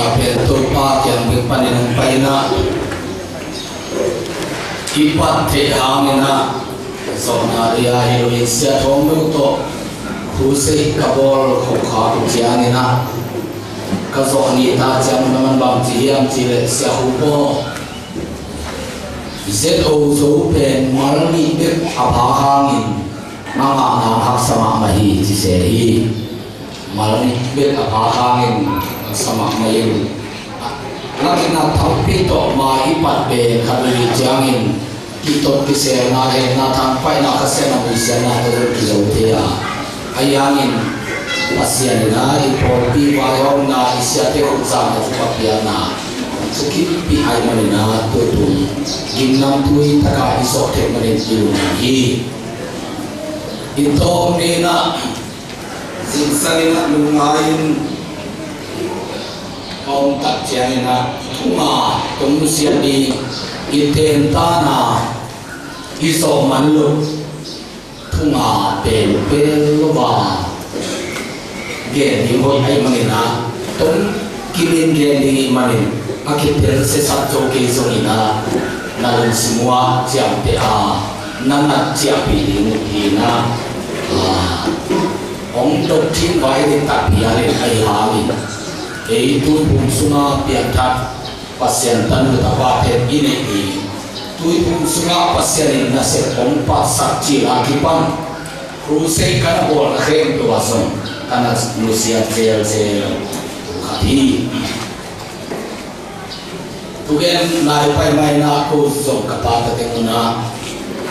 na pento pa yang panin paina ipat te hangina zona ria heroin sia thong to khuse kabol khokha chiangina ka zoni ta cham naman bam chi hiam chi le sia hupo zo zo pen malni be apha hangin mama na hak sama mahi chi se hi malni be apha hangin sama mayin nakina thaupi to ma ipat be khabri chiangin kitot ki se na he na thang pai na ka se na mi se na to ki zo te ya ayangin pasian na ipor pi wa yong na isia te ko sa na pa pia na sukip pi ai mani na to tu ginnam tui taka iso te mani tu hi ito ni na sinsani na lungain ông tak chiang na thunga tung sia ni iten ta na iso man lu thunga pel pel wa ge ni hoi ai manina tung kilin ge ni manin akipel se sa jo ke so ni na lun simua chiang te a nana chia pi ni hi na ông độc thiên vai ni ta pia le ai ha ni ei tu pum sunga pian that pasien tan ta pa the ine hi tu pum sunga pasien na se om pa sak chi a ki pan cru se kan bol khem to wason kana lucia tel se khati tu gen nai pai mai na ko so ka ta ta te na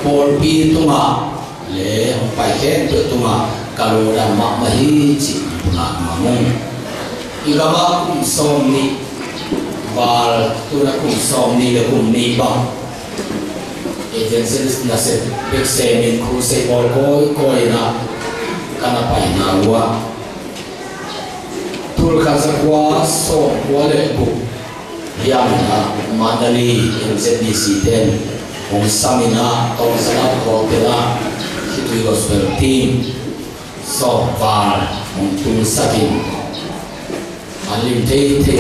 bol pi tu ma le om pai khem to tu ma kalo da ma ma hi chi na ma mong igama kum som ni bal tu na kum som ni le kum ni ba agency na se big se min khu se bol ko na kana pai na wa tul kha sa kwa so kwa le bu yang na madali NZDC 10 ong samina tong sana ko tela hitu gospel team so bal ong tum sakin alim te te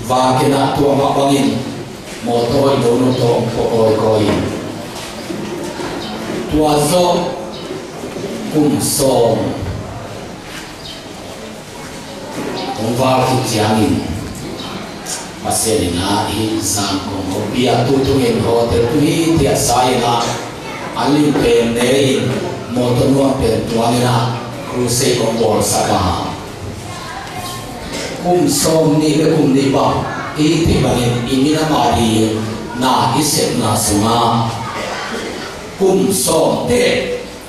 va ke na tu ma bangin mo to no no to ko tua zo kum som ong va ki chiangin paselina hi sang ko bia tu tu en ho te tu hi te sai na alim pe ne mo to no pe tuangina cruise ko bol saka kum som ni le kum ni ba i ti bangin imina mari na isep na sunga kum som te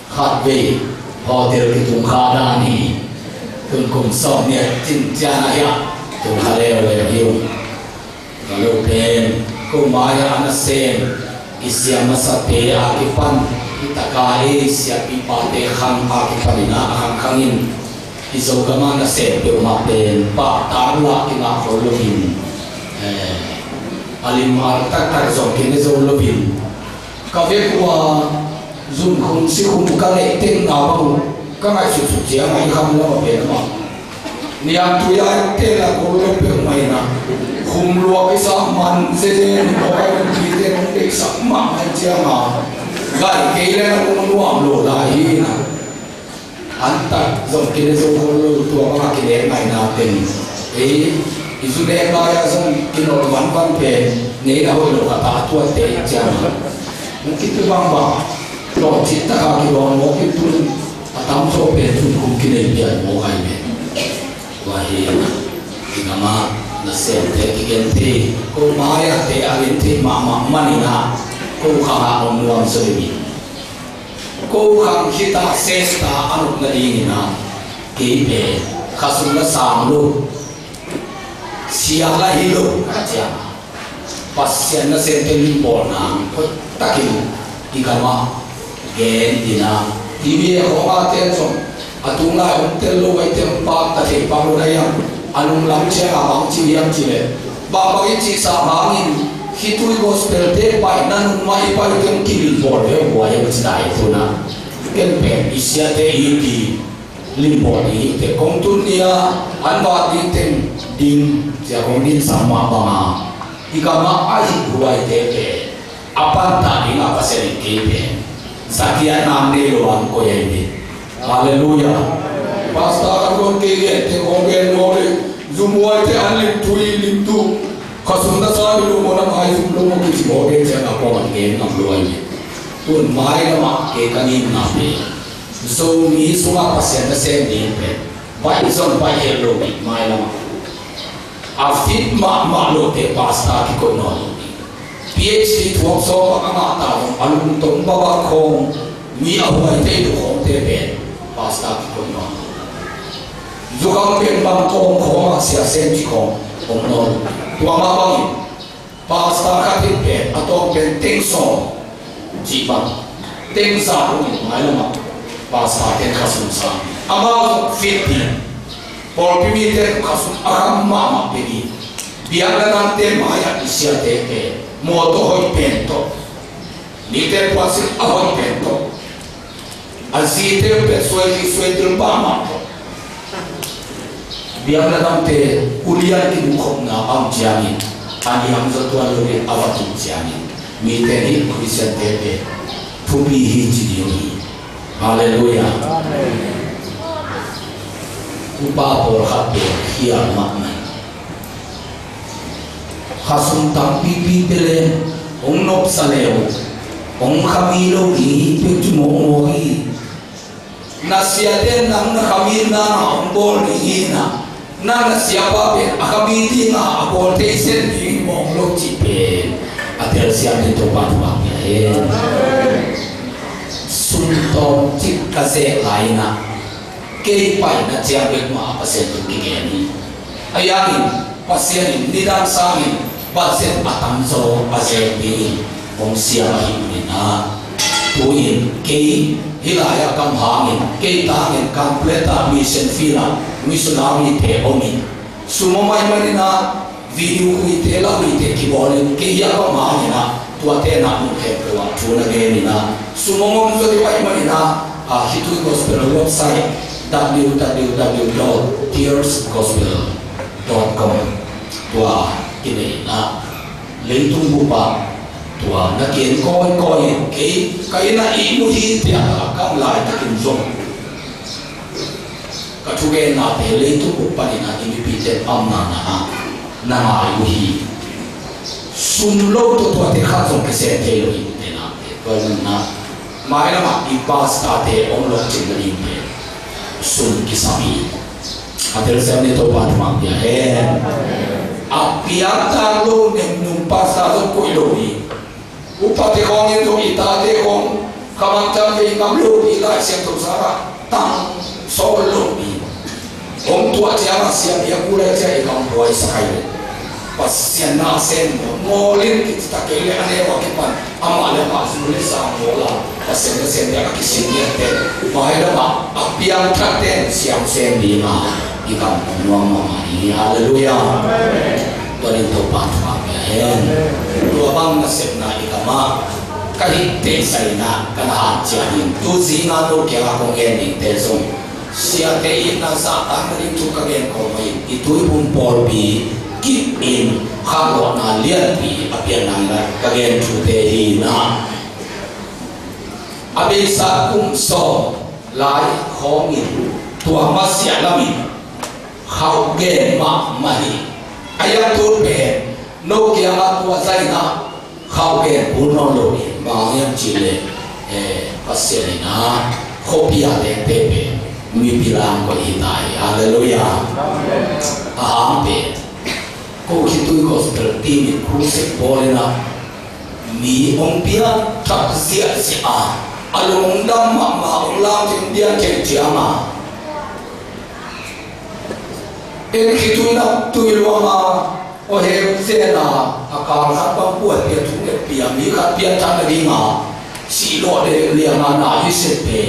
khat ve hotel ki tum kha da ni kum som ni tin cha na ya tum kha le le hiu kalau pen kumaya na sem isya masate a ki pan itakae isya pi pa te khang a ki panina khang khangin iso kama na se pe ma pen pa tarla ina kholohin alim ar tak tak zo ke ne zo lovin ka ve kwa zum khum si khum ka le teng na ba ka ngai su su chia mai kham lo pe ma niam tu ya te la ko lo pe mai na khum lo ke sa man se se no ka ki te no te sa ma han chia ma gai ke le ko no lo la hi na anta zon kene zo ko to ma kene mai na ten isu le ba ya zon kino wan wan pe ne na ho lo ka ta tu te cha mungkin tu bang ba lo cita ka ki lo mo ki tu atam so pe tu ku kene bia mo ai me wa he nama na se te ki gen te ko ma ya te a gen te ma mani na ko kha ha on lo so ni ko khang kita sesta anuk na ingina ke pe khasum na samlu sia la hilo aja pasien na sente limbo na ko takin igama gen dina ibe ko ate so atunga hotel lo wai tem pa ta te pa lo ya anung lam che a bang chi yam chi le ba ba chi sa bangin hitui gospel te pai nan mai pai tem kil bor he wa ya chi dai tu na ken pe isya te iti lim bỏ đi để công tuân nia anh vào đi tên đinh giờ công đinh sama banga ikama ai huai te pe apanta di apa seri kepe sakia nam de loan ko yai haleluya pastor kon ke te kon ke no de zumuai te an lim tui lim tu khasunda sa lu mo na mai zum lu mo ki mo de cha na ko man ke nam lu ai tun mai na ma ke kanin na pe so mi sunga pasien na sem ni pe bai zon bai hello mi mai na afit ma lo te pastor ki ko no PhD thuốc số các bạn tạo anh tụng bao bác không mi ở ngoài tây được không thể về pasta cũng nó dù không biết bằng công không mà sẽ xem chỉ không ông nói tua mà bằng pasta các thiết về ở trong bên tiếng song chỉ bằng tiếng sao cũng nói là mà pasta tiếng khá sung sang ama fit đi Paul Pimi tiếng khá sung akam mà bị đi biar dengan tem ayat isia tepe moto hoi pento ni te pasin ahoi pento azite pe suai terba ma biar dengan te kuliah di mukhom na am jani ani am zatuan lobe awatu jani mi te ni Christian tepe thubi hi jini haleluya amen upa por hape hial makna khasum tam pipi pele ong nop saleo ong khamilo hi pe mo mo hi nasiaten nang khamil na ong bol hi na na siapa pe akami ti na abol te sen hi mong lo chi pe atel siam ni to pa pa ye sun to chit ka se lai na ke pai na chiang be ma pa sen tu ki ni ayani pasien ni dan sangin baset atam so baset ni ong sia hi ni na tuin ke hilaya kam hangin ke tangin completa mission fila missionary te omi sumo mai mani na video hui te la hui te ki bolen ke ya kam hangin na tua te na mu ke pro tu na ge ni na sumo ngom so di mai mani na hitu gospel website www.tearsgospel.com tua kini na leitung bupa tua na kien koi cái na imu hi tia kam lai takin zong ka thuge na te leitung bupa ni na independent amna na imu hi sum lo to tua te kha zong ke se te lo hi te na te na mai na ma i pasta te on lo chin ni te sun kisami atel se ne to pat ma ya he apiata lo nem num pasta zo ko lo ni upate kong in to itate kong kamang ta ve ngam lo ni la sem to sara tang so lo ni om tua tia ma sia ya kula tia e kam roi sakai pasien na sen molin ki ta ke le ane wa ke pan ama le ma su le sa mola pasien sen ya ki sin ya te mai da ma apiang ta ten siam sen ni ma ikam nuang ma ni haleluya amen tuan to pa pa hen tua bang na sep na ikama kai te sai na kana ha chahin tu zi na to ke ha ko gen ni te song sia te na sa ta ni tu ka gen ko mai itu pun por bi keep in khalo na lian pi apian nang la ka gen tu te hi na abe sa kum so lai khong in tua ma sia lami khau gen ma mai ayat tu pe no kia ma tua sai na khau gen bu no lo ni ma yang chi le pasien na khopia le te pe mi bilang ko hinai haleluya amen pe ko kitui gospel team ku se bolena mi ong pia tak sia si a along dam ma ong lam tin dia ke chiama en kitui na tui lo ma o he se na akal khat pa puat ke thu ke pia mi khat pia tan ri ma si lo de le ma na hi se pe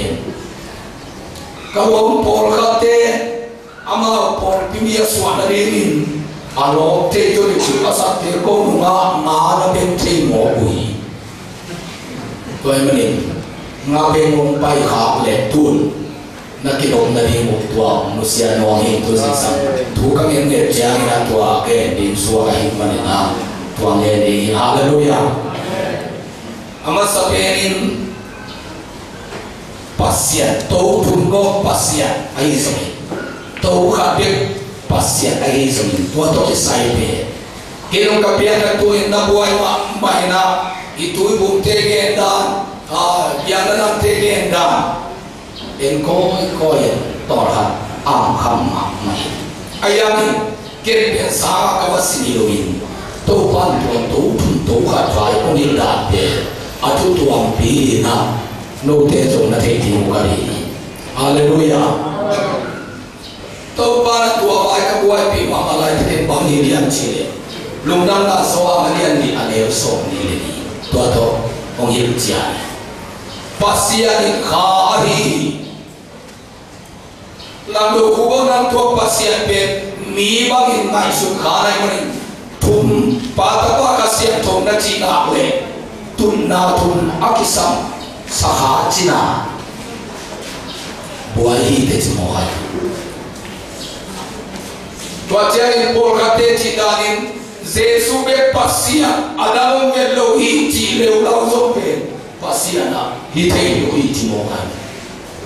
ka wong por khate ama por pimia swan ri min alo te to ni chu asa te ko nga na ben te mo bui toy manin nga ben mong pai kha le tun na kinom na ni mo tua musia no hi tu si sang thu ka ngen ne jang na tua ke din suwa hi manina tua nge ni hallelujah ama sabenin pasien to thun go pasien ai sami to khabek pasien ai sami tua to sai pe kinong ka pian na tu na buai ma maina itu bum te gen dan yang na te gen dan en ko tor ha am kham ma mai ayang ken ben sa ka wasini loin to pan to thun to kha trai ko ni da pe atu tu am pi na no te zo na te ti ko ri hallelujah to pa tu ai ka buai pi ma ma lai te pa ni lian chi le lung dang na so a ma lian ni ale so ni le ni to ong hil chia pasia ni khari lalu hubungan tua pasien pe mi bangin ngai su khanai mani thum patapa kasien thom na chi na le tun na thun akisam saha china buai te mo hai tua chai por kate chi danin jesu be pasia adam me lo hi chi le ulau zo pe pasia na hi te lo hi chi mo hai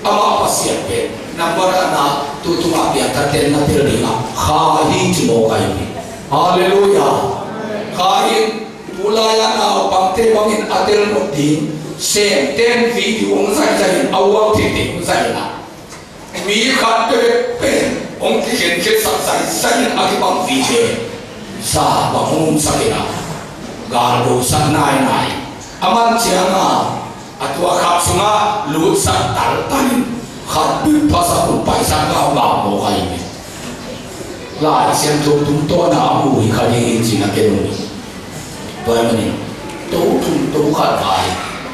ama pasia pe number na tu ma pia ta ten na tir na kha hi chi mo kai ni hallelujah kha hi pulaya na pangte bangin atel no din sem ten video ng sai sai awang ti ti sai na mi khat pe ong ti ken ke sa sai sai a ki bang video sa bang sa na gar do sa nai aman chianga atwa khap sunga lu sa tal tan khát biết phá cũng phải sang cao bảo một ngày lại xem chúng tôi đã mùi khai hình chỉ là cái nỗi vậy mà nên tôi khát phải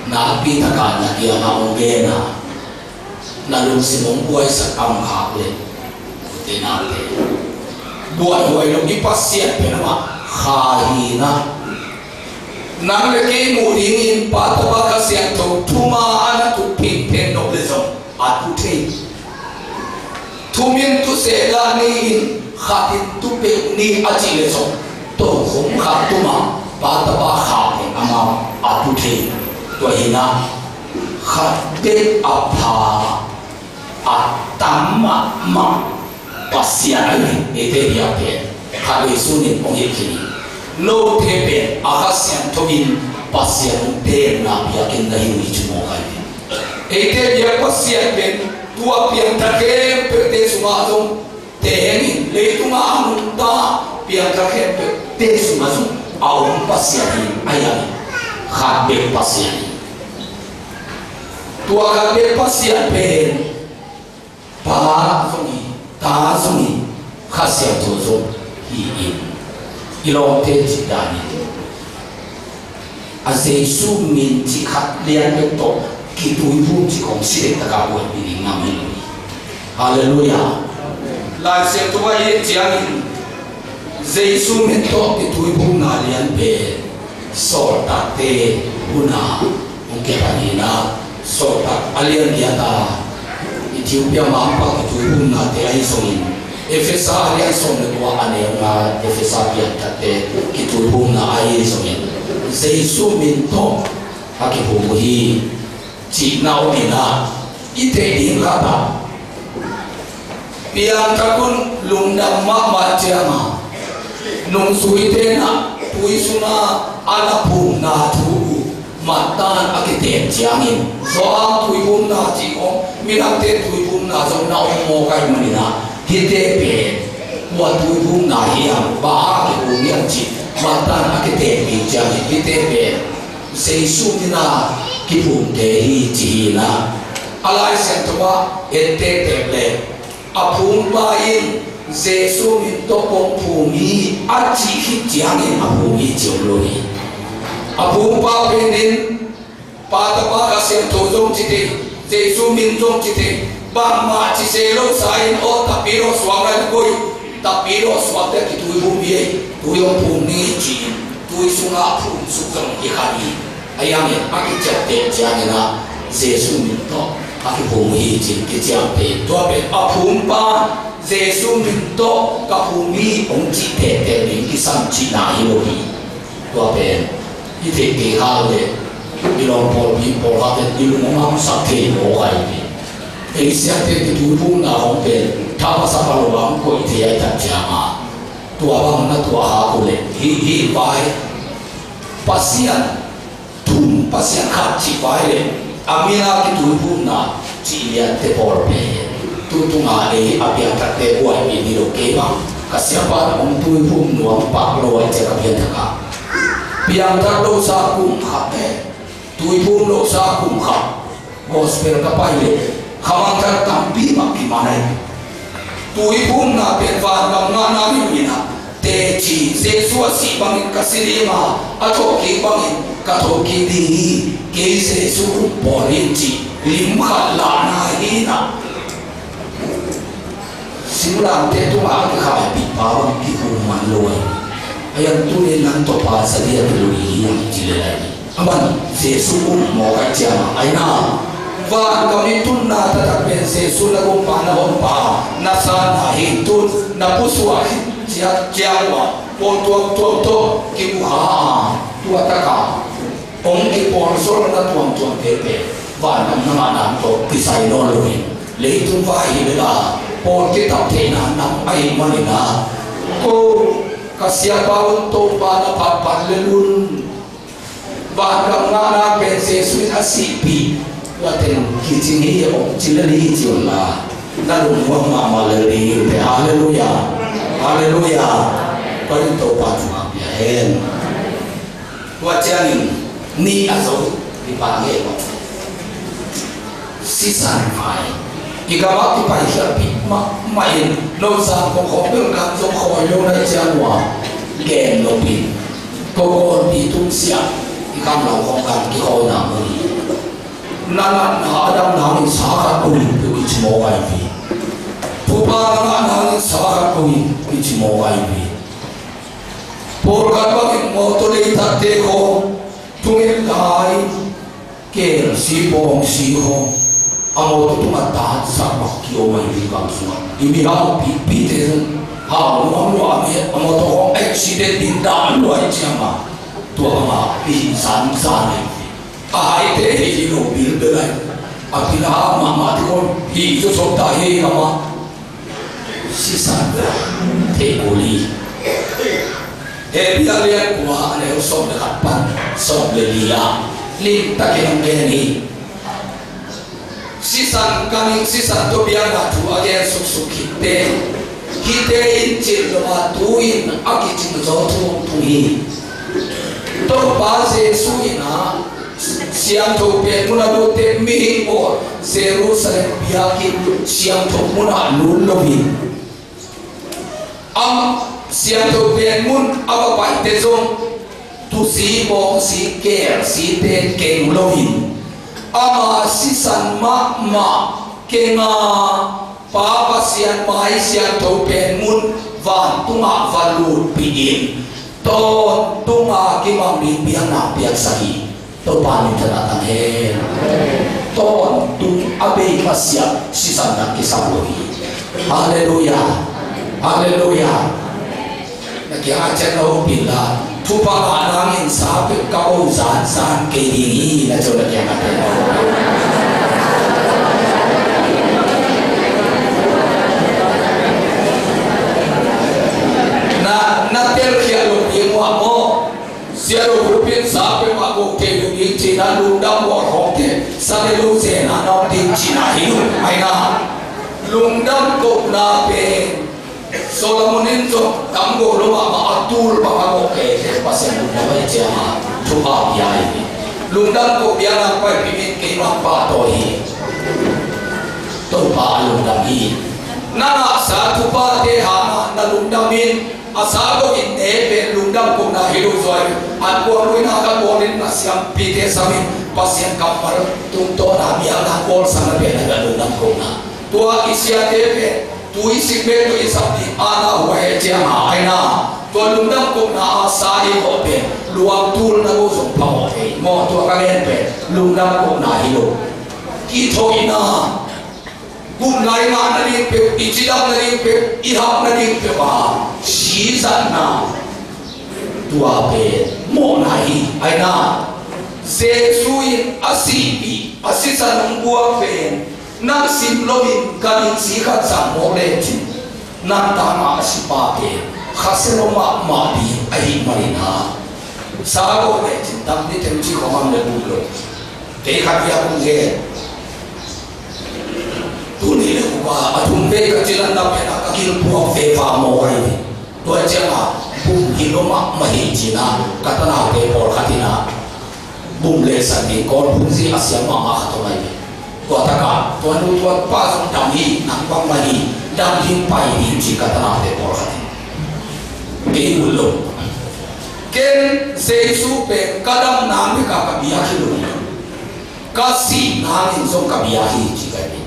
na bị tất cả nhà kia na ông nghe na luôn xin mong quay sắc âm khác lên thế nào thế buổi lúc đi phát hiện về nó khai na nang lagi mudingin pataba kasi ang tumaan at tupinten no lezong at putin tumin tu sedanin khatin tupik ni aji lezong to khum khatuma pataba khatin ama at putin to hina khatin apha at tamma ma pasyan ete dia pe khabe sunin pongikini no tepe akasian tobin pasien pe na yakin na hini chumo kai ete dia pasien ben tua pian take pe te sumazong teheni le tuma amunda pian take pe te sumazong awon pasien ayani khabe pasien tua khabe pasien ben pa zongi ta zongi khasian tozo hi ilong te chi dani a Jesu min chi khat lian le to ki tui bu chi kong si ta ka bu ni ngam ni hallelujah la se to wa ye chiang Jesu min to ki tui bu na lian pe so ta te una ong ke pa ni na so ta alian dia ta Ethiopia ma pa ki tui bu na te ai so ni Efesa yang somne tua ane nga Efesa biar kate kitu na ai somen Jesu minto aki buhi ci nau mina ite di kata pian takun lungdam ma macama nung suite na tuisuna ana pum na tu matan aki ten jiangin soang tuipum na ci ong minate tuipum na so na mo kai manina hite pe watu bung na hiam ba ke bung yang chi matan akite bi jang hite pe Jesu dina ki bung te hi chi na alai sen to ba ete te le apung ba in Jesu min to pong phumi a chi hi jiang in apung hi jong lo ni apung ba penin pa ta ba ka sen to jong chi te Jesu min jong chi te bang ma chi se lo sain o tapiro swang koi tapiro swang te ki tui bum ye tui om pum ni chi tui sunga pum su kang i khani ayang ye aki chat te jang na Jesu min to aki humi jin ki chiang pe to pe apum pa Jesu min to ka humi ong chi te te min ki sam chi na hi lo hi to pe i te ke ha le i lo pol pi pol ha te i lo ma sa te mo ai ni e sia te ki tu pum na hong pe tha pa sa pa lo bang ko i te ai ta cha ma to bang na to ha ko le hi bai pasian thum pasian khat chi bai le amina ki tu pum na chi ya te por pe tu nga e apia ta te wai mi ni lo ke ba ka sia pa om tu pum nuam pa lo ai che ka pian ta ka piang ta lo sa kum kha te tu pum lo sa kum kha gospel ka pai le khamang ta tam pi ma ki ma nai tu pum na pe va ka nga na mi na te chi Jesu si bang ka si ma a tho ki bang ka tho ki di ke Jesu porin chi lim kha la na hi na simulan te tu ma ka kha pi pa bang ki ku man lo ai ayam tu le nan to pa sa dia tu li chi le lai aman Jesu mo ka cha ai na va kami tun na ta ta pen Jesu la ko pa na hon pa na sa na hi tun na pu suwa chia chia wa po to ki mu ha tu ta ka ong ki po so na tuang pe pe va nam na na to ki sai no lo ni le tu va hi le la po ki ta the na nam ai ma ni na ko ka sia pa to pa na pa le lun va nam na pe Jesu a si pi wa ten ki chi ni ong chi le ni chi la na lu ma ma le ni pe hallelujah hallelujah paling to pa ma ya hen wa chani ni azo di pa nge mo si san phai ki ga ma ti pa sha pi ma in lo sa ko ko pe ga zo ko yo na cha wa ge no pi ko ko pi tu sia ki kam lo ko ga ki ko na mo ni na na adam na ni sa ka ko ni ki chi mo ga pi pupa na sa ko ni ki chi mo ga pi por ka ba ki mo to le ta te ko tungin lai ke si bong si ho amo to ma ta sa ba ki o mai ni ka su i mi ha pi te ha mo mo amo to accident din da lo ai cha ma to ma pi san ni ai te hi no bil de lai a pi na ma ko hi so so ta he ma si san te ko li e bia le kwa ne so de ka pan so le lia li ta ke ng ni si san to bia na tu again so kite in chil lo ma tu in aki chin zo tu hi to ba se su ina siam to pe muna do te mi o Jerusalem bia ki siam to muna lu lo bi am siam to pen mun aba pai te zong tu si bo si ker si te ke lohin ama si san ma ke nga pa pa sian mai siam to pen mun van tunga valu pigin to tunga ki mang ni biang na biang sahi to pa ni thana ta he to tu abe masia si san na ki sa lohi hallelujah hallelujah kya channel pila thupa anangin sa pe kau san ke ni na chona kya mate na tel kya lo ye mo zero rupin sa pe ma ko ke ni china lu dam wa ho ke sa le lu se na no tin china hi ai na lung dam ko na pe Solomonin to kamgo lo ma atul pa ko ke pasen na ba che ma thu ba ya ni lungdam ko bia na pa pimin ke ma pa to hi to pa lungdam hi na sa thu pa te ha na lungdam min asa ko in te pe lungdam ko na hilu zoi an ko ruina ka ko nin na siam pi te sami pasen ka par tum to na bia na ko sa na pe na lungdam ko na to isia te pe tu isi pe tu isapi ana wa he che ma aina to lungdam ko na sa hi ho pe luang tul na go song pa ho he mo to ka len pe lungdam ko na hi lo ki thoi na bum lai ma na ni pe ichidam na ni pe ihap na ni pe ba si san na tua pe mo na hi ai na Jesuin asibi asisan buang pe nang sim lovin kanin si khat sang mo le chin nang ta ma si pa pe khaselo ma bi ai marina sa go le chin tam ni tem chi ko mam le bu lo te khat ya kun ge tu ni le ku ba atum pe ka chilan na pe na ka kil buang fe fa mo ai to cha ma bum kilo ma hi china katana pe por khatina bum le san ni kon bum si asia ma khato mai tua taka tua nu tua pa song dam hi nang bang ma hi dam hin pai hi chi katana pe por khati ke ulo ken Jesu pe kadam nam ka biya hi lo ka si nam in song ka biya hi chi ka ni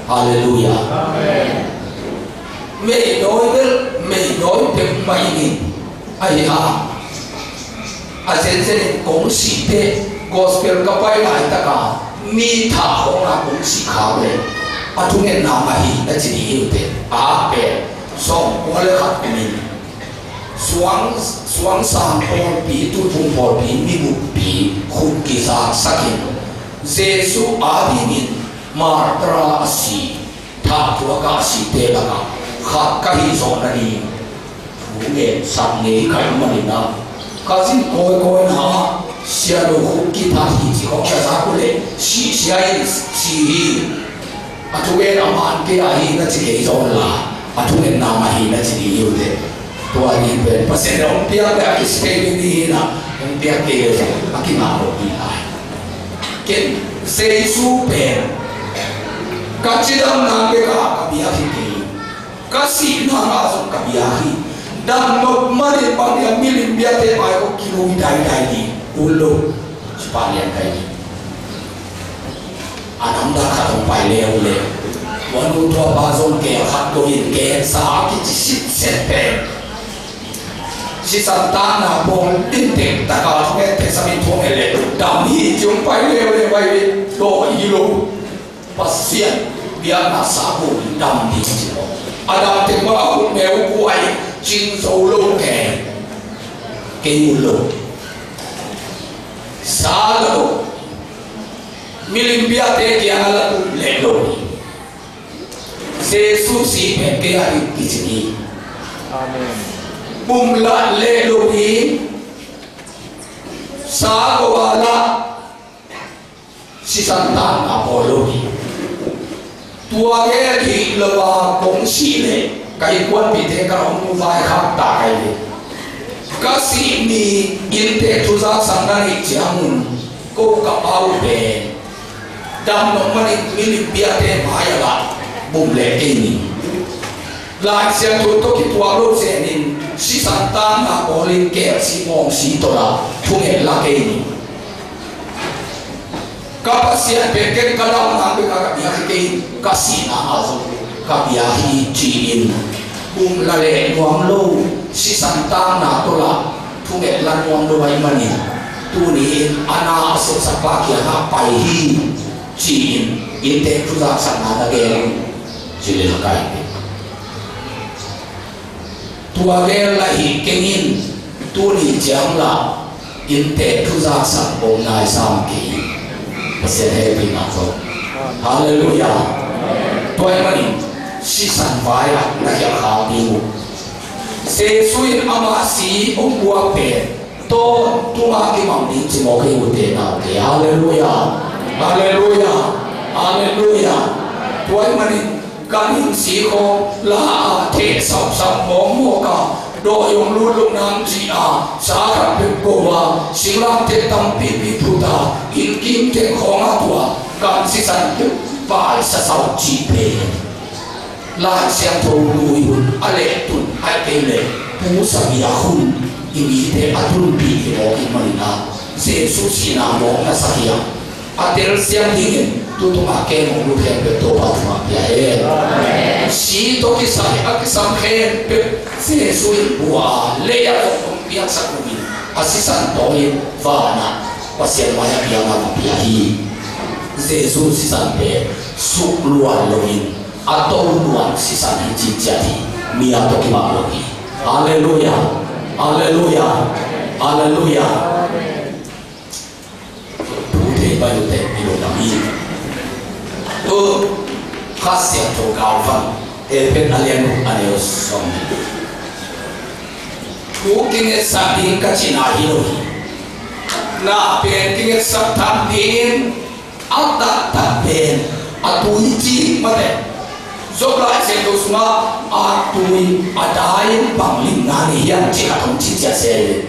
hallelujah amen me doi pe mai ni ai ha a sen kong si te gospel ka pai lai ta ka mi tha ho na kong si kha le a tu nge na ma hi na chi hi te a pe song ko le khat ni suang sang por pi tu thung por pi mi bu pi khu ki sa sakin Jesu adi min martra asi tha tu ka si te la ka khat ka hi so na ni bu nge sam ni kai ma ni na kazin koi na sia do ki ta hi chi ko kya sa ko le si ai si atu ge na man ke ai na chi ge zo la atu ge na ma hi na chi ge yu de to ai pe pa se no pia ga ki se ni na pia ke ge aki na ro ni ai ken se su pe ka chi dam na ke ka bia hi ke ka si na ga zo ka bia hi dan no mari bang yang milim biate mai ko kilo dai di ulo sepalian dai di ananda ka tong pai le wanu to ba zon ke hat ko in ke sa ki sit set pe si santa na bol tin te ta ka ke te sa min thong le dam hi chung pai le bai do i lo pasien bia na sa ko dam di chi lo adam te ba ko me ku ai chính số lô kẻ cái lô sa lô milim bia te kia la le lô Jesu si pe ke ari kichini amen bum la le lô ni sa ko wala si santan apolo ni tua ke di lewa kong si le cái quân bị thế cả ông vai khác tại các sĩ mi in thế thu ra sang đây chẳng cô cả bao bề đam nó mà đi bia thế mãi là bùng lệ cái gì lại xem tôi cái tua lô xe nên si san tan là có lên kẹt si mong si tôi là thu hết là cái gì các bác sĩ về cái cái lòng làm cái cái cái sĩ nào rồi kabiyahi ciin bum lale nuang lo si santa na tola thunge lan nuang lo bai mani tu ni ana se sapa kia ha pai hi ciin inte khuda sana na ge chile kai tu age la hi kengin tu ni jam la inte khuda san bom nai sam ki pase he pi na so hallelujah toy mani si san vai na ya ha bi mu se suin ama si ông bua pe to tu ma ki mam ni chi mo ke u te na ke hallelujah hallelujah hallelujah toy mani kan si ko la the sap sap mo ka do yong lu lu nam chi a sa ka pe ko wa sing lam te tam pi pi thu ta in kim te khong a tua kan si san te vai sa sau chi pe la siang thô lui ale tun ai pe le pu sa bia hun imi te atun pi mo ki marina se su si na mo na sa hiya atel siang dingin tu tu ma ke mo lu phen pe to pa ma ya e si to ki sa ki sam khen pe se su bua le ya ko pia sa ku mi asisan to hi va na pasien ma ya pia ma pia hi Jesus si san pe suk luan loin atau luan si san hi jadi mi atau kima logi. Haleluya, haleluya, haleluya. Tuh bayu teh bilu kami. Tuh khasiat tu kawan. Pen alien anios som. Tuh kinget sabing kacina hilohi. Na pen kinget sabtambin. Atat tapen atui ci mate zobla sentus ma atui adain pangling ngani yang ci atom ci jase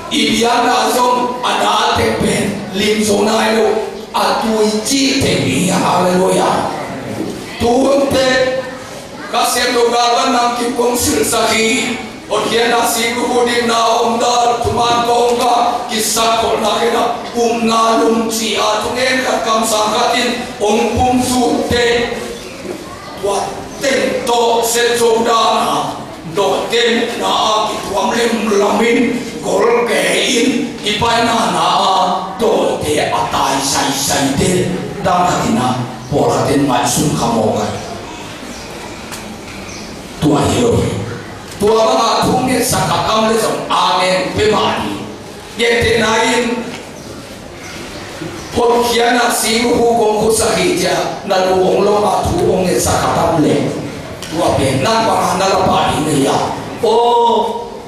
ibiana zom ada tepen lim zona elo atui ci tebi haleluya tuunte kasendo gaban nam ki kongsil sahi Okiena siku kudin na umdar tuman kongka kisah kolna kena ngalum si atungen kakam sangkatin pumsu te tua tento sejodana do tem na kituam lem lamin gol kein ipaina na do te atai sai te damatina poratin maisun kamoga tua hero tua mga tungit sa kakam lesong amen pemani yete nain pagkiana sigo hukong ko sa hidya na luong lo matuong sa kakam le tua penan mga nalapani niya o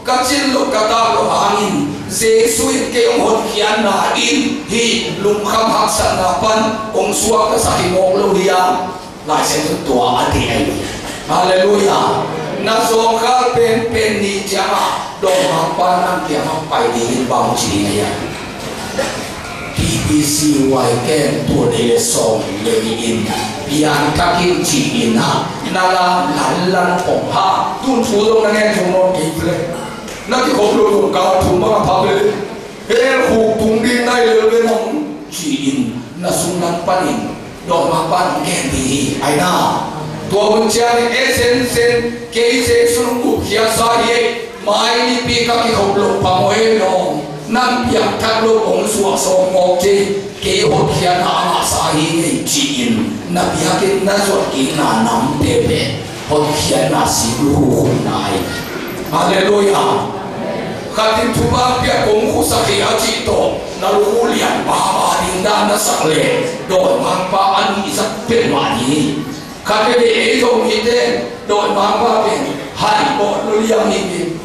kacilo katalo angin Jesuit kayong hodkian na in hi lumkham haksan napan kung suwag ka sa himong lo niya laisen tua ati ay haleluya nasokal pen ni jama dong hampan yang hampai di bang ciri ya TBC Ken tu dele song legiin yang kakin cina nala lalan pongha tun fulong nangen jomo kifle nanti koplo kau cuma pabel hukung di nai lele nong ciin nasungan panin dong hampan kendi aina tua mencari esen keise sungguh kiasa ye mai pi kaki koplo pamoe no nam piak taklo ong suak somok je ke hokian ama sahi ngai ciin na piakin na suak kina nam tebe hokian nasi luhu nai haleluya katin tuba piak ong kusaki aji to na luhu lian baba dinda na sakle do mangpa anu isak penmani kake de ejo mite do mangpa pen hai bo luliang ini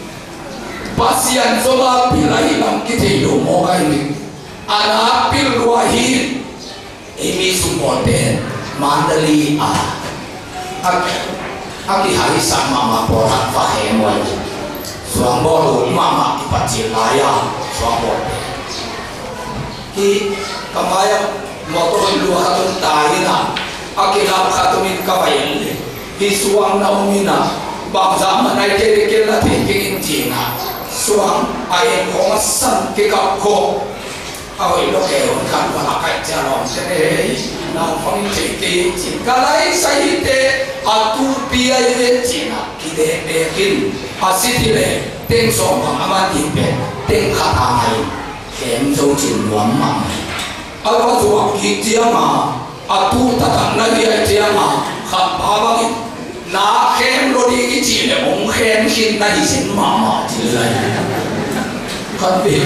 pasian soba pilai nam kita lo mau ini anak pil wahid ini sumoten mandali aki hari sama mama porak fahemoi suang bolu mama dipacil laya suang bolu ki kamaya motor luar tu tahina aki nak katumin kawayan ki suang naumina bangsa mana jadi kita tinggi Cina suang ayat komasan kita ko awal lo keon kan walakai jalan jadi nang pangin citi kalai sahite atu piai Cina kide dekin asitile teng somang amati pe teng katangai kem jauh Cina mam awal suang kita ma atu tatang lagi aja ma kapabang na khem lo di ki le ong khem hin na hi sin mama ti lai kan be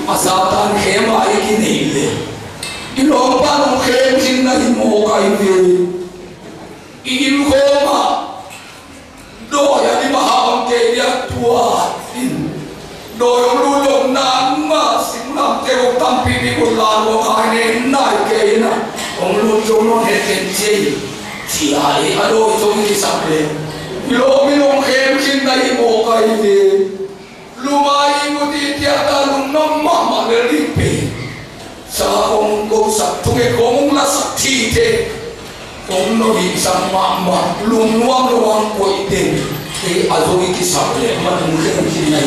asatan khem ai ki nei le ilong pa ong khem hin na hi mo kai be il ko ma do ya di ma ha ke dia tua in do yong lu long na ma sim nam te ko tam pi ni ko la lo kai ne nai ke na ong lu jong no he ken che chỉ ai ở đâu trong cái sập lên, lô mi lông khem xin đây mồ cái gì, lumai một tí tiệt ta lùng nấm mà để đi về, sa ông cô sập thung cái ông là sập thi thế, ông nó bị sang mà lùng nuông quậy tiền, thì ở đâu cái sập lên mà lùng khem xin này,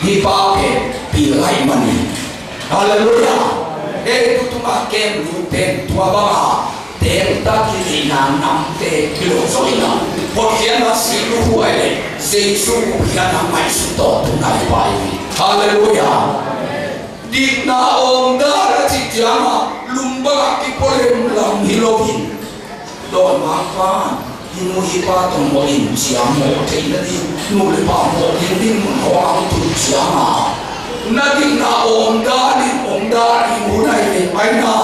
đi ba cái bị lại mình, hallelujah, để tụi chúng ta khen lùng tiền tua ba tem ta kini nam te kilo soina hokiana silu huele Jesu hokiana mai suto tunai pai haleluya digna om dara ti jama lum baka kipolem lang hilopin doon maka hinuhipa tong mo in siya mo kay na din nuli pa mo din mo ang tun siya nga naging na omdalin muna ay na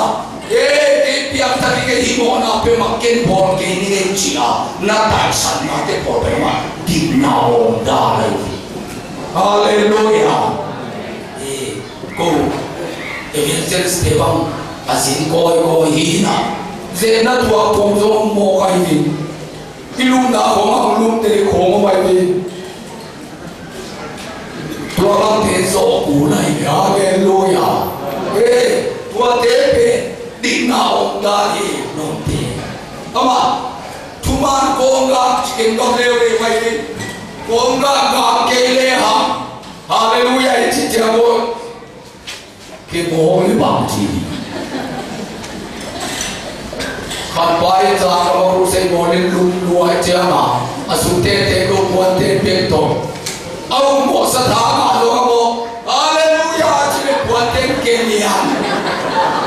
piyak tadi kay himo na pemakin bon kay ni siya na tagsan natin po pero di na omdalin hallelujah ko evangelist Stephen asin ko hina zena tua ko zo mo kai ni ilum na ko ma ulum te ko mo mai ni tua lang te zo ku nai hallelujah tua te pe di na om da hi non te ama tuman ko ga chicken ko le le mai ni ko ga ke le ha hallelujah chi cha bo cái bố với bảo gì còn bài ra nó cũng sẽ ngồi lên lùm lùa chưa mà à xuống tên tên lùm quan tên biệt tổ ông bộ sát thá mà rồi ông hallelujah chỉ để quan tên kê miền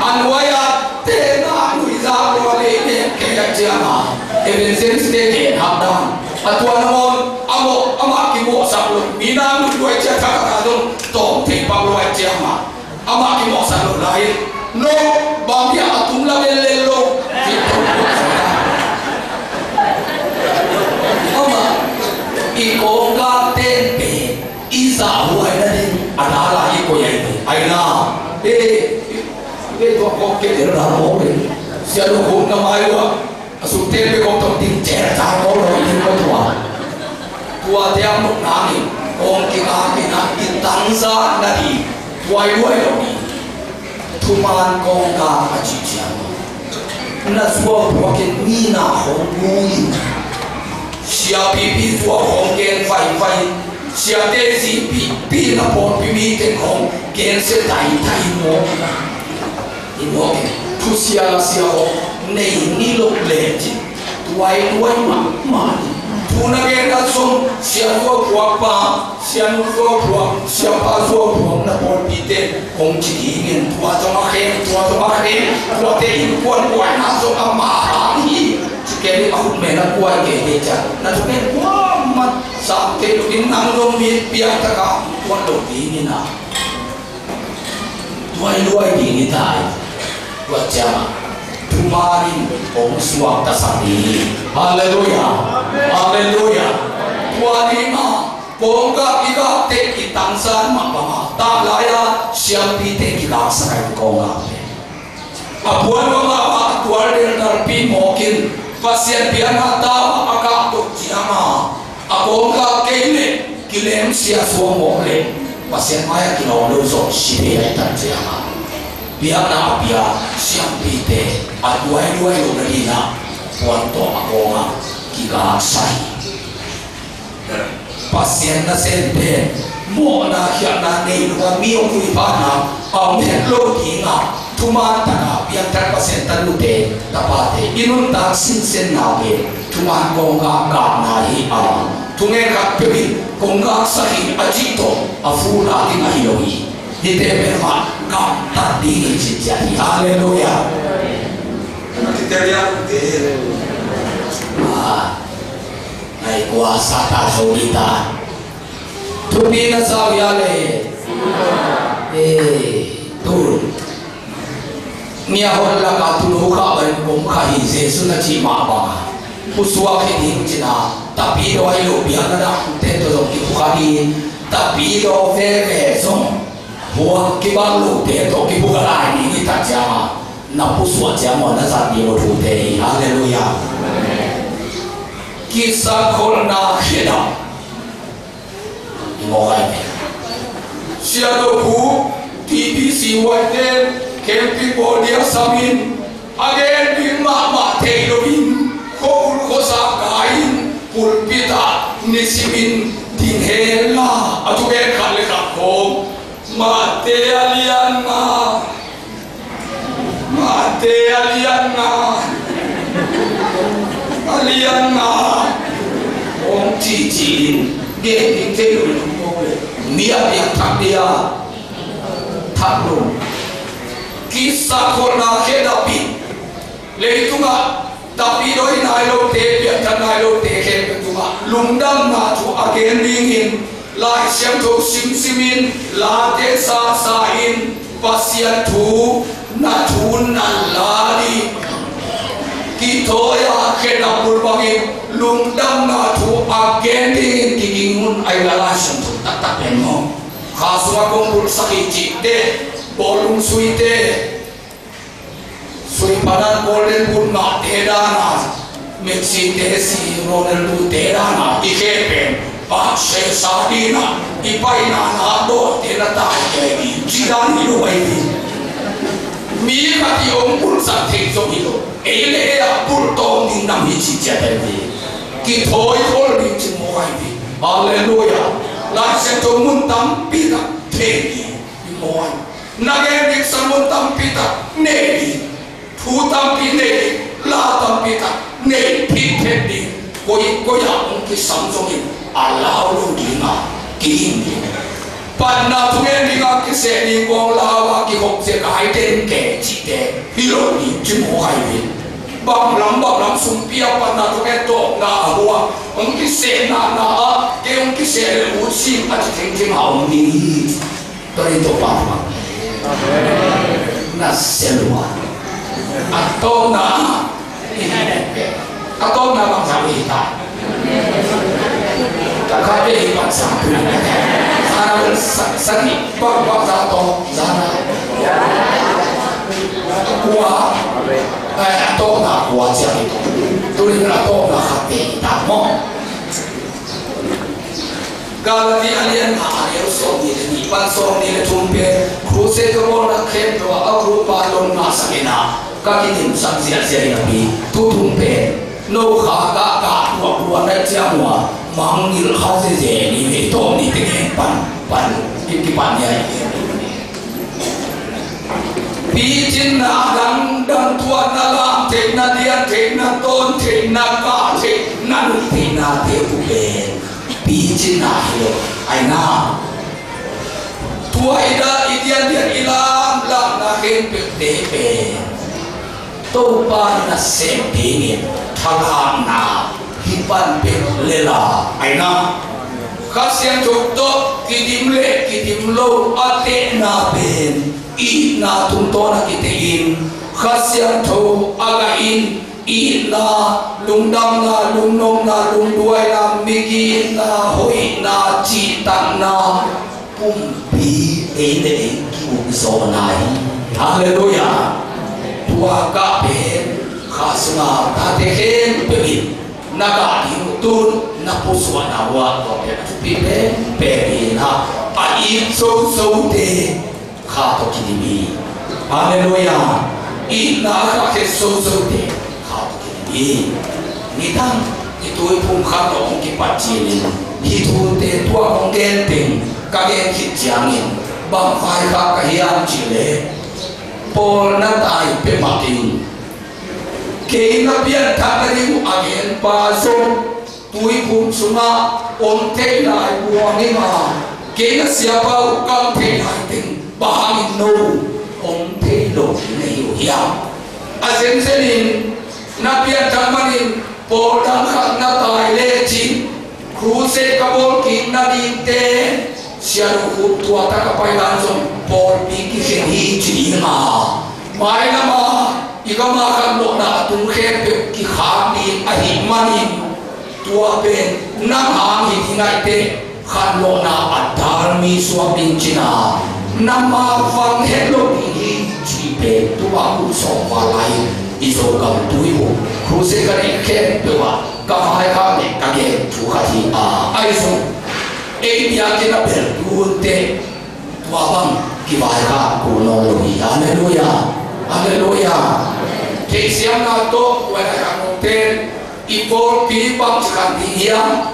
anh nói à tên là người ra rồi lấy tên kê chưa mà evidence tên để học đàn à tuan ông cái bộ sát lùm mi nam lùm lùa chưa thà cả luôn tổng thể bao lùa chưa mà ama ki mo sa lo lai no ba bia atum la le lo ama i ko ga ten pe i za hu ai na din ada la i ko yai ai na to ko ke de ra mo le sia lo ko na mai wa asu ten pe ko to tin che ta ko lo ni ko tua te am na ni ong ki na ki tang sa na di quay quay đâu đi thu man con cá mà chỉ chăng na xua qua cái mi na hồng mui xia pi xua hồng gen phai xia tê gì pi na bon pi cái hồng gen sẽ thay mỏ cái thu xia hồng này ni lộc lệ chứ quay mà thu na gen na sum xia xua qua pa xia nu xua qua xia pa xua qua na bon pi te hồng chỉ nghiền tua cho nó khen tua te in quan quay na cho nó mà đi chỉ cái đi học mẹ nó quay cái gì chẳng na cho cái quá mà sao cái in năng luôn biết ta cả quan đầu tí như nào tuai đi như thế buat jama tumarin om suam tasani haleluya tuani ma Konga ika te kitangsan mapama ta laya siang pi te kita sakai konga abuan mama tuar den darpi mokin pasien piana ta aka to jiama akonga kene kilem sia suam mole pasien maya kilo lo zo sibe ai tan jiama piana pia siang pi te aduai lo nadina puan to akonga kika sai pasien na sente mo na khia na nei lu mi ong wi pa na au me lo ki na tuma ta na pian tar pasien ta lu te ta pa te inun ta sin sen na ke tuma ko ga na hi a tunge ka pe ko ga sa hi a ji to a fu na ti na hi lo hi ni te me ma ka ta di ni chi ja hi haleluya na ti te ya te ai kuasa ta solita tupi na sao ya le tu nia hon la ka tu lo ka ban kom kha hi jesu na chi ma ba uswa ke ding china tapi do ai lo bia na da te to lo ki kha di tapi do ve song ho ki ba lo te to ki bu ga ai ni ta cha na puswa cha mo na sa di lo tu te haleluya kisah korna khida imogai siado ku TBC wate camping bodia samin again bin mama teilobin ko sa kain pulpita nisimin dinhela atuke khale ka ko mate aliana ông chỉ nghe những cái lời nói mía việc thằng dia thằng luôn kisah korna ke dapi leitunga tapi doi nai lo te pia tan nai lo te ke betunga lungdam na tu again dingin lai siam to sim simin la te sa sa in pasian tu na thun na ladi kitoya ke na pulbangi lungdam na tu again dingin kikingun ay la siam tu tak mo khasuma kong sakit de bolung suite sui panan golden pun na tedana Messi Messi Ronaldo tedana ikepen pa se sadina ipaina na do tena tai ke jidan hiru ai mi ka ti om pun sa thei so hiru ele ya pur to ning nam hi chi cha dai ki thoi kol ni chi mo ai bi hallelujah la se to mun tam pi ka thei mo ai nage dik samun tampita nei thu tampine la tampita nei pitedi koi ang ki samsongi alao lu dinga kim panna tugen dinga ki se ni ko lawa ki hok se kai den ke chi de hilo ni chi mo hai ni bang lam sum pia panna tugen to na huwa ang ki se na ke ang ki se lu si pa chi ting hao ni to ri to pa na selwa atau na bangsa kita kakak dia bangsa sana seni bangsa to sana kuah atau na kuah siapa itu tulis atau na hati tak mau kalau di alien ada song ni pan song ni tumpe kruse kau nak kem doa aku palon nasakina kaki tim samsia sia ni tu tumpe no khaga dua nak jamu manggil khase je ni itu ni tengah pan ikipan dia bijin nadang dan tuan dalam tekna dia tekna ton tekna ka tekna tekna tepuben bijin ahilo aina tua ida idian dia ilam lam na hempe tepe topa na sepini thalang na hipan pe lela aina khasian jokto kidimlo ate na ben i na tumto na kitein khasian tho again ina lungdam na lungnom na lungduai na migi na hoi na citang na pumpi ene kiu zonai haleluya tua kape khasna tatehen pebin naga diutun na puswa na wa ko pipe perina ai so de khato kidimi haleluya ina ka ke so de nitang itu pun kata orang kipat cili itu tetua orang genting kagen kijangin bang fai kahian cile pol natai pematin kena biar tak dari agen pasong tui pun suna om tenai buangin ma kena siapa ukam tenai ting bahangin no om telo nei yang asen senin napian tamanin podang khat na tai le chin kruse kabol kin na dinte siaru hut tua ta ka pai dan som por pi ki sen hi chi ma mai na ma igama kan lo na tung khe pe ki kha ni a hi manin tua ben nam hang hi ngai te khan lo na adar mi suak din china nama fang hello hi chi pe tua ku so wa lai iso kam tuibu kruse kare ken pewa kamai ka ne kage tukhati a aiso e dia ke na ber tuute tuabang kibai ka kuno lohi haleluya haleluya ke siam na to wa ka noten ipor pi pam kan dia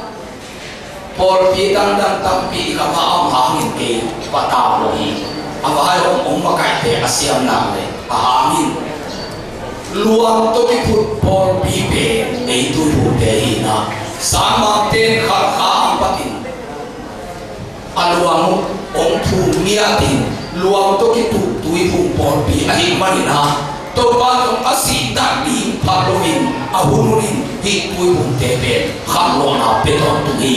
por pi dan tampi ka ma am hangin ke pata lohi avai om makai te asiam na le amin luang to ki football pipe ei tu te na sama ten kha patin aluang om thu mia tin luang to ki tu tui phung por pi ahi manina to pa tong asi ta di paloin ahununin hi tui phung te pe khallo na pe ton tu hi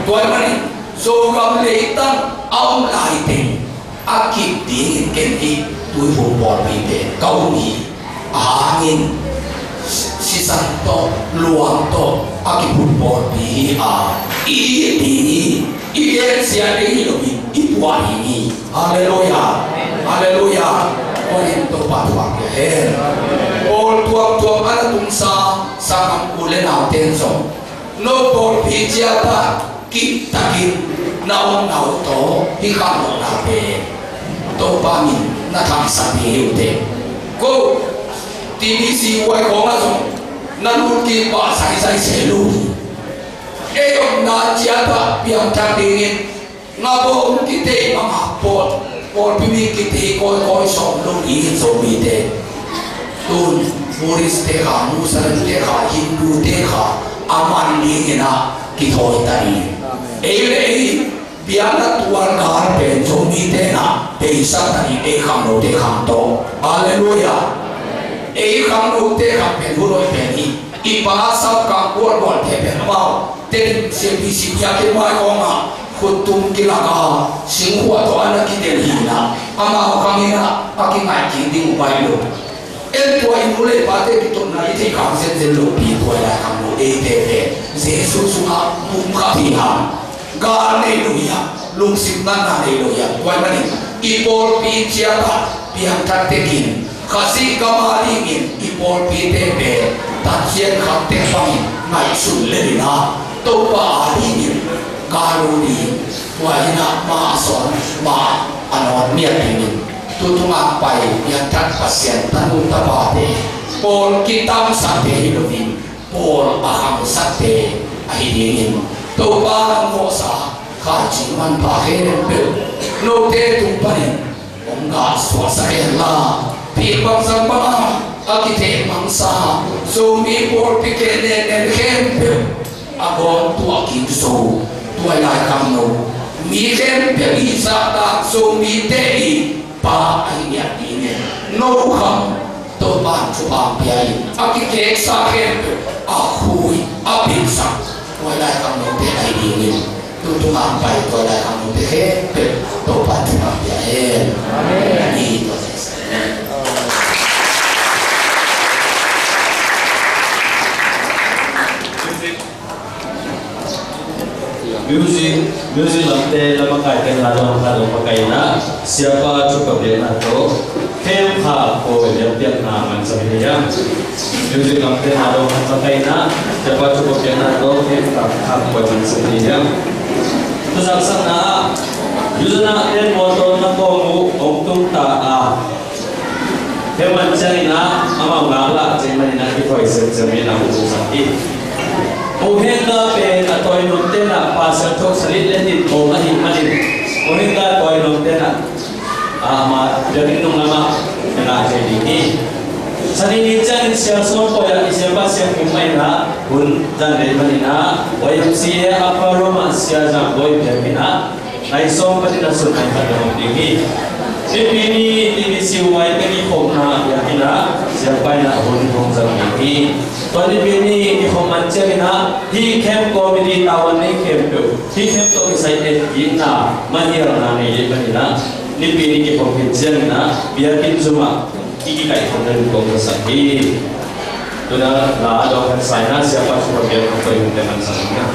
toy mani so gam le tan aum lai ten akip ding ken hi tui phung por pi pe kau ni angin sisan to luang to akip phung por pi a i di i ken sia ni lo bi i puan ni haleluya haleluya orin to patwa ke he all tuam ana tum sa sakam ule na tenso no por pi chia ta ki takin naw to hi ka no na pe to pa min na tham sa ni te ko TBC wai ko na so na lu ki pa sai se lu e om na chia ta piang ta dingin nga bo ki te ma po por pi ki te ko so lu ni so mi te tun Buddhist te kha Muslim te kha Hindu te kha aman ni na ki thoi tari e biana tuan gar pe so mi te na pe sa tari e kham no te kham to hallelujah e kham no te kham pe hu roi pe ni i pa sa ka ko bol te pe ma te se bi si ya ke mai ko ma khutum kilaka singhua to ana ki den hina ama kamina akingai ki ding bai lo el to ai mule pate ki to na ite kam sen sen lo pi to la kam lo e te te jesu su ha pum kha pi ha ga ne lu ya lung sim na na ne lo ya wai mani i por pi chia ta piang ta te kin khasi kamali ngin i por pi te pe ta chien kham te phang ngai sun le na to pa ali ngin karuni wajina ma son ma anon miat ngin tutunga pai yang tak pasien tanu tabate pol kitam sate hidumin pol aham sate ahidingin to parang mosa kajiman pahen pe no te tumpanin onga swasa ella pibang sambana akite mangsa so mi pol pikene nen kempe abon tuakin so tuai lai kamno mi kempe isa ta so mi te pa ayat ini no ham to ban chu am piai akike sa ken akhui apinsa wala kam no te ai ini tu tu am pai to la kam no te he to ban chu am piai amen ni to music lamte lama kai ken la dong ka dong pakai na siapa cukup dia na to kem ha ko dia piak na man sa dia music lamte na dong ka pakai na siapa cukup dia na to kem ha ko man sa dia to sang na yuzna en moto na ko mu ong tung ta a kem man chang na ama ngala chen man na ki voice se me na ko sa ki Ohenga pe atoi nomte na pasal thok salit lenin o ahi manin ohenga atoi nomte na ama jadi nung nama na jadi ni sanini chan sia son ko ya isia pasya kumai na hun jan le manina oyam sia apa roma sia jam boy pemina ai som patina sun ai ka dong digi Dipini divisi wai kini khomna yakina siapa na hun hong jam digi Tadi bini ihoman cerina hi kem komedi tawan ni kem tu hi kem tu kisah ina mahir na ni bina ni bini ki pembicara na biar kin cuma iki kai konten kongres lagi tu dah ada orang sana siapa suruh biar kita yang dengan sana